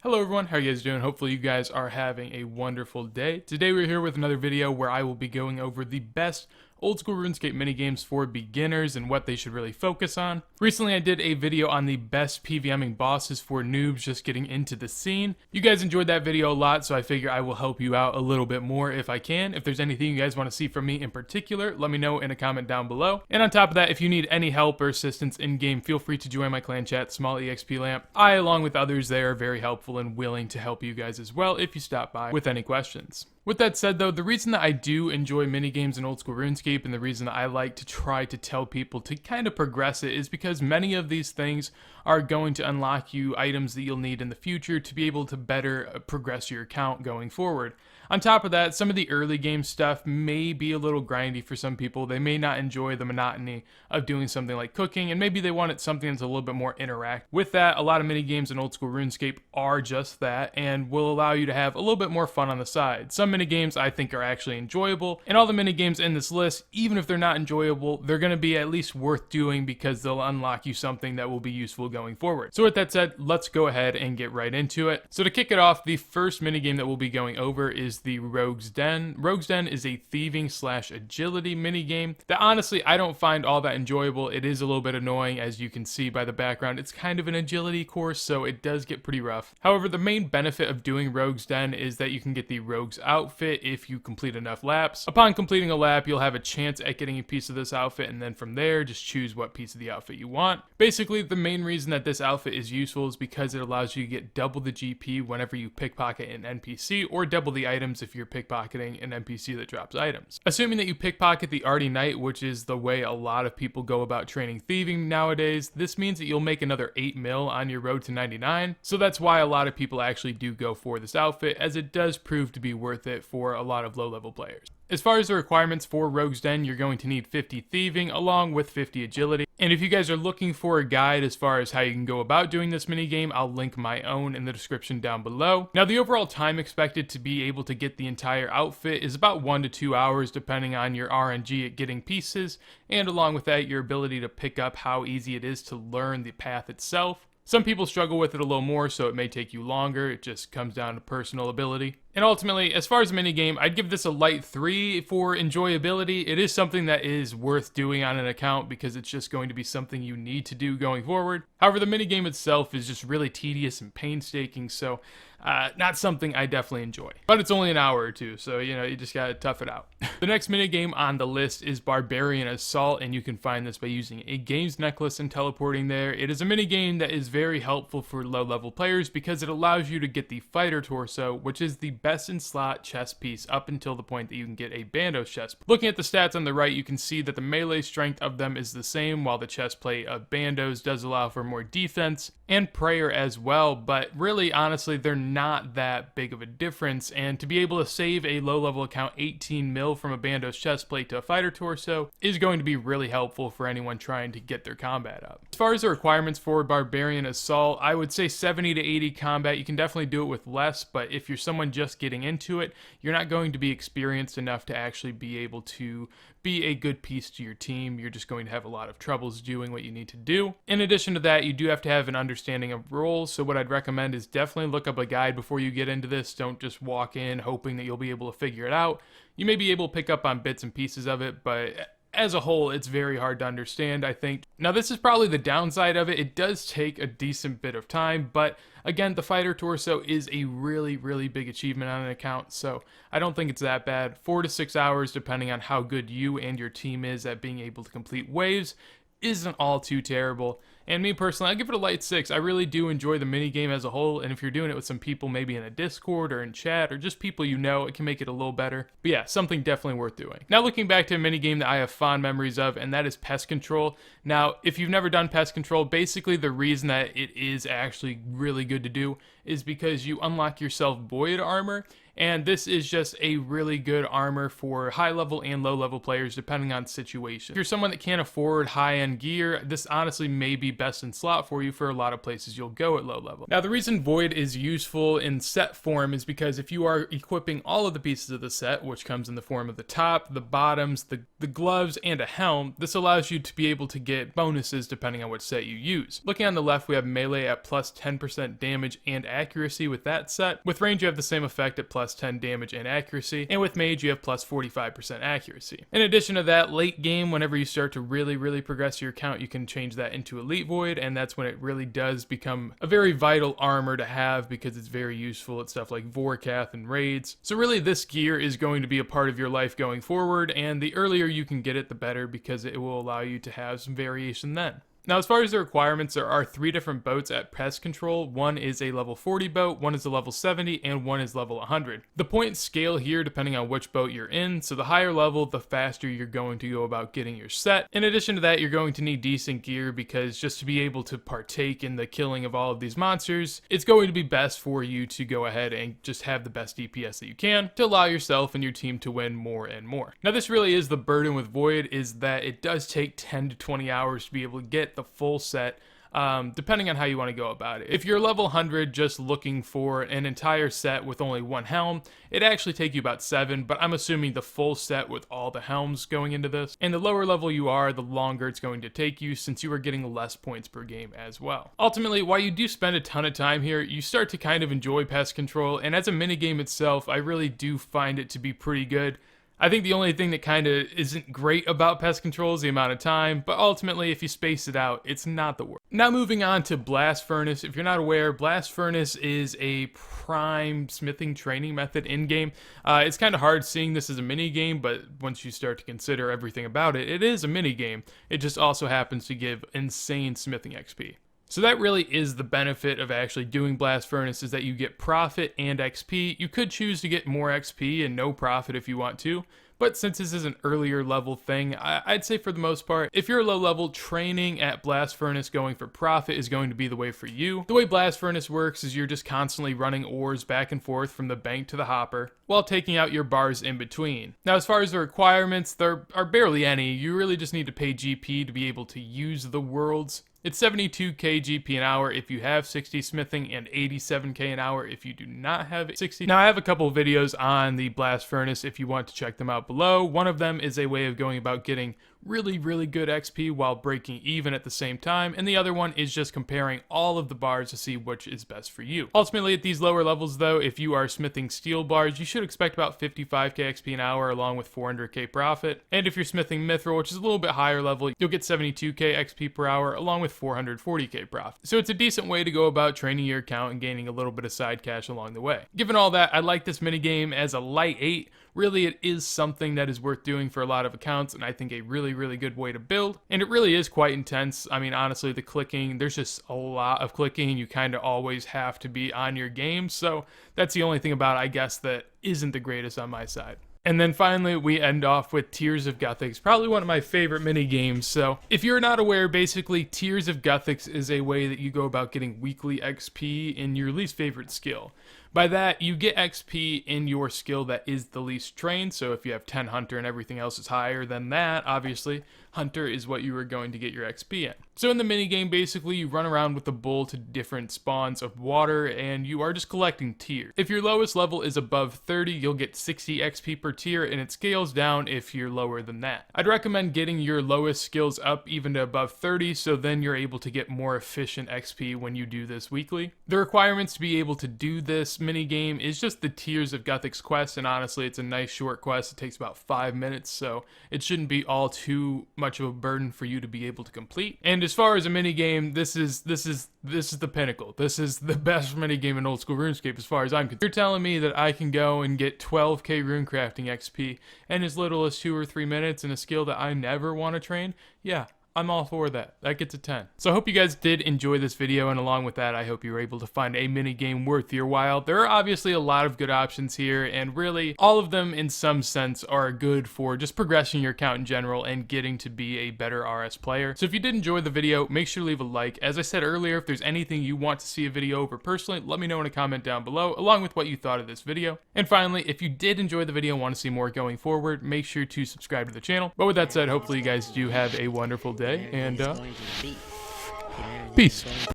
Hello everyone, how are you guys doing? Hopefully you guys are having a wonderful day. Today we're here with another video where I will be going over the best old school RuneScape minigames for beginners and what they should really focus on. Recently I did a video on the best PVMing bosses for noobs just getting into the scene. You guys enjoyed that video a lot, so I figure I will help you out a little bit more if I can. If there's anything you guys want to see from me in particular, let me know in a comment down below. And on top of that, if you need any help or assistance in game, feel free to join my clan chat, Small EXP Lamp. I, along with others there, are very helpful and willing to help you guys as well if you stop by with any questions. With that said though, the reason that I do enjoy minigames in old school RuneScape and the reason that I like to try to tell people to kind of progress it is because many of these things are going to unlock you items that you'll need in the future to be able to better progress your account going forward. On top of that, some of the early game stuff may be a little grindy for some people. They may not enjoy the monotony of doing something like cooking, and maybe they wanted something that's a little bit more interactive. With that, a lot of minigames in old school RuneScape are just that and will allow you to have a little bit more fun on the side. Some minigames I think are actually enjoyable, and all the minigames in this list, even if they're not enjoyable, they're going to be at least worth doing because they'll unlock you something that will be useful going forward. So with that said, let's go ahead and get right into it. So to kick it off, the first minigame that we'll be going over is the Rogue's Den. Rogue's Den is a thieving / agility minigame that honestly I don't find all that enjoyable. It is a little bit annoying, as you can see by the background. It's kind of an agility course, so it does get pretty rough. However, the main benefit of doing Rogue's Den is that you can get the Rogue's outfit if you complete enough laps. Upon completing a lap, you'll have a chance at getting a piece of this outfit, and then from there, just choose what piece of the outfit you want. Basically, the main reason that this outfit is useful is because it allows you to get double the GP whenever you pickpocket an NPC, or double the items if you're pickpocketing an NPC that drops items. Assuming that you pickpocket the Arty Knight, which is the way a lot of people go about training thieving nowadays, this means that you'll make another 8 mil on your road to 99, so that's why a lot of people actually do go for this outfit, as it does prove to be worth it for a lot of low-level players. As far as the requirements for Rogue's Den, you're going to need 50 thieving along with 50 agility. And if you guys are looking for a guide as far as how you can go about doing this minigame, I'll link my own in the description down below. Now, the overall time expected to be able to get the entire outfit is about 1 to 2 hours, depending on your RNG at getting pieces, and along with that, your ability to pick up how easy it is to learn the path itself. Some people struggle with it a little more, so it may take you longer. It just comes down to personal ability. And ultimately, as far as a minigame, I'd give this a light 3 for enjoyability. It is something that is worth doing on an account because it's just going to be something you need to do going forward. However, the minigame itself is just really tedious and painstaking, so not something I definitely enjoy. But it's only an hour or two, so you just gotta tough it out. The next minigame on the list is Barbarian Assault, and you can find this by using a games necklace and teleporting there. It is a minigame that is very helpful for low-level players because it allows you to get the fighter torso, which is the best in slot chest piece up until the point that you can get a bandos chest. Looking at the stats on the right, you can see that the melee strength of them is the same, while the chest plate of bandos does allow for more defense and prayer as well, but really honestly they're not that big of a difference, and to be able to save a low-level account 18 mil from a bandos chest plate to a fighter torso is going to be really helpful for anyone trying to get their combat up. As far as the requirements for Barbarian Assault, I would say 70 to 80 combat. You can definitely do it with less, but if you're someone just getting into it, you're not going to be experienced enough to actually be able to be a good piece to your team. You're just going to have a lot of troubles doing what you need to do. In addition to that, you do have to have an understanding of roles, so what I'd recommend is definitely look up a guide before you get into this. Don't just walk in hoping that you'll be able to figure it out. You may be able to pick up on bits and pieces of it, but as a whole, it's very hard to understand, I think. Now, this is probably the downside of it. It does take a decent bit of time, but again, the fighter torso is a really, really big achievement on an account, so I don't think it's that bad. 4 to 6 hours, depending on how good you and your team is at being able to complete waves, isn't all too terrible. And me personally, I give it a light 6. I really do enjoy the minigame as a whole, and if you're doing it with some people maybe in a Discord or in chat or just people you know, it can make it a little better. But yeah, something definitely worth doing. Now looking back to a minigame that I have fond memories of, and that is Pest Control. Now, if you've never done Pest Control, basically the reason that it is actually really good to do is because you unlock yourself Void Armor, and this is just a really good armor for high-level and low-level players depending on situation. If you're someone that can't afford high-end gear, this honestly may be best in slot for you for a lot of places you'll go at low level. Now, the reason Void is useful in set form is because if you are equipping all of the pieces of the set, which comes in the form of the top, the bottoms, the gloves, and a helm, this allows you to be able to get bonuses depending on which set you use. Looking on the left, we have melee at plus 10% damage and accuracy with that set. With range, you have the same effect at plus 10 damage and accuracy, and with mage, you have plus 45% accuracy. In addition to that, late game, whenever you start to really progress your account, you can change that into Elite Void, and that's when it really does become a very vital armor to have because it's very useful at stuff like Vorkath and raids. So really, this gear is going to be a part of your life going forward, and the earlier you can get it, the better, because it will allow you to have some variation then. Now, as far as the requirements, there are 3 different boats at Pest Control. One is a level 40 boat, one is a level 70, and one is level 100. The points scale here depending on which boat you're in, so the higher level, the faster you're going to go about getting your set. In addition to that, you're going to need decent gear because just to be able to partake in the killing of all of these monsters, it's going to be best for you to go ahead and just have the best DPS that you can to allow yourself and your team to win more and more. Now, this really is the burden with Void, is that it does take 10 to 20 hours to be able to get the full set, depending on how you want to go about it. If you're level 100 just looking for an entire set with only one helm, it'd actually take you about 7, but I'm assuming the full set with all the helms going into this. And the lower level you are, the longer it's going to take you, since you are getting less points per game as well. Ultimately, while you do spend a ton of time here, you start to kind of enjoy Pest Control, and as a minigame itself, I really do find it to be pretty good. I think the only thing that kind of isn't great about Pest Control is the amount of time, but ultimately, if you space it out, it's not the worst. Now moving on to Blast Furnace. If you're not aware, Blast Furnace is a prime smithing training method in-game. It's kind of hard seeing this as a mini-game, but once you start to consider everything about it, it is a mini-game. It just also happens to give insane smithing XP. So that really is the benefit of actually doing Blast Furnace, is that you get profit and XP. You could choose to get more XP and no profit if you want to, but since this is an earlier level thing, I'd say for the most part, if you're low level, training at Blast Furnace going for profit is going to be the way for you. The way Blast Furnace works is you're just constantly running ores back and forth from the bank to the hopper, while taking out your bars in between. Now, as far as the requirements, there are barely any. You really just need to pay GP to be able to use the worlds. It's 72k GP an hour if you have 60 smithing, and 87k an hour if you do not have 60. Now, I have a couple of videos on the Blast Furnace if you want to check them out below. One of them is a way of going about getting really good XP while breaking even at the same time, and the other one is just comparing all of the bars to see which is best for you. Ultimately, at these lower levels though, if you are smithing steel bars, you should expect about 55k XP an hour along with 400k profit, and if you're smithing mithril, which is a little bit higher level, you'll get 72k XP per hour along with 440k profit. So it's a decent way to go about training your account and gaining a little bit of side cash along the way. Given all that, I like this minigame as a light 8. Really, it is something that is worth doing for a lot of accounts, and I think a really good way to build. And it really is quite intense. I mean, honestly, the clicking, there's just a lot of clicking, and you kind of always have to be on your game. So that's the only thing about it, I guess, that isn't the greatest on my side. And then finally, we end off with Tears of Guthix, probably one of my favorite mini games. So if you're not aware, basically Tears of Guthix is a way that you go about getting weekly XP in your least favorite skill. By that, you get XP in your skill that is the least trained. So if you have 10 Hunter and everything else is higher than that, obviously, Hunter is what you are going to get your XP in. So in the minigame, basically, you run around with the bull to different spawns of water, and you are just collecting tiers. If your lowest level is above 30, you'll get 60 XP per tier, and it scales down if you're lower than that. I'd recommend getting your lowest skills up even to above 30, so then you're able to get more efficient XP when you do this weekly. The requirements to be able to do this minigame is just the Tears of Guthix quest, and honestly, it's a nice short quest. It takes about 5 minutes, so it shouldn't be all too much of a burden for you to be able to complete. And as far as a minigame, this is the pinnacle. This is the best minigame in old school RuneScape as far as I'm concerned. You're telling me that I can go and get 12k runecrafting XP in as little as 2 or 3 minutes in a skill that I never want to train? Yeah, I'm all for that. That gets a 10. So I hope you guys did enjoy this video, and along with that, I hope you were able to find a mini game worth your while. There are obviously a lot of good options here, and really, all of them in some sense are good for just progressing your account in general and getting to be a better RS player. So if you did enjoy the video, make sure to leave a like. As I said earlier, if there's anything you want to see a video over personally, let me know in a comment down below, along with what you thought of this video. And finally, if you did enjoy the video and want to see more going forward, make sure to subscribe to the channel. But with that said, hopefully you guys do have a wonderful day, and Peace.